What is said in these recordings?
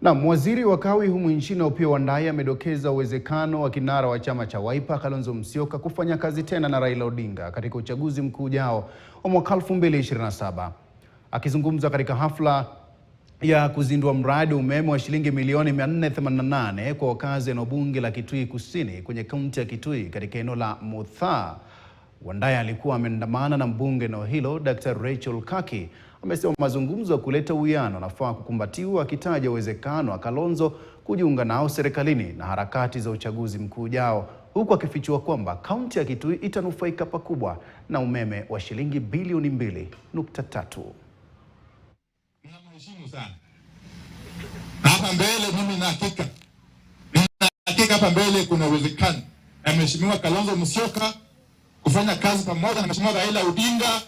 Na waziri wa kawi humu nchini Opiyo Wandayi amedokeza uwezekano wa kinara wa chama cha Wiper Kalonzo Musyoka kufanya kazi tena na Raila Odinga katika uchaguzi mkuu ujao wa mwaka 2027. Akizungumza katika hafla ya kuzindua mradi umeme wa shilingi milioni 488 kwa wakazi wa bunge la Kitui Kusini kwenye kaunti ya Kitui katika eneo la Muthaa, Wandayi alikuwa ameandamana na mbunge eneo hilo Dr. Rachel Kaki. Amesema mazungumzo ya kuleta uwiano yanafaa kukumbatiwa, akitaja uwezekano wa Kalonzo kujiunga nao serikalini na harakati za uchaguzi mkuu ujao, huku akifichua kwamba kaunti ya Kitui itanufaika pakubwa na umeme wa shilingi bilioni 2.3. Mheshimu sana. Hapa mbele mimi na hakika hapa mbele kuna uwezekano na Mheshimiwa Kalonzo Musyoka kufanya kazi pamoja na Mheshimiwa Raila Odinga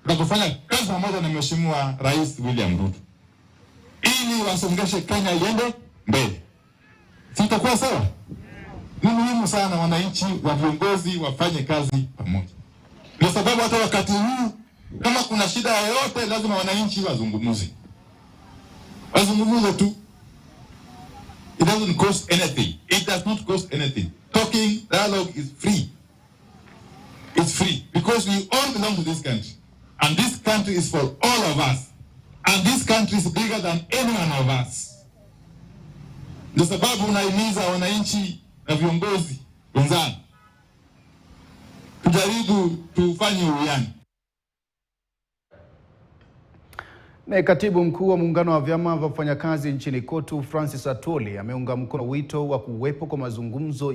na kufanya kazi pamoja na Mheshimiwa Rais William Ruto ili wasongeshe Kenya iende mbele. Sitakuwa sawa? Ni muhimu sana wananchi wa viongozi wafanye kazi pamoja. Kwa sababu hata wakati huu kama kuna shida yoyote lazima wananchi wazungumze. Wazungumze tu. It doesn't cost anything. It does not cost anything. Talking, dialogue is free. It's free because we all belong to this country. And this country is for all of us. And this country is bigger than any one of us. Ndio sababu naimiza wananchi na viongozi wenzangu tujaribu tufanye uwiano. Na katibu mkuu wa muungano wa vyama vya wafanyakazi nchini KOTU Francis Atwoli ameunga mkono wito wa kuwepo kwa mazungumzo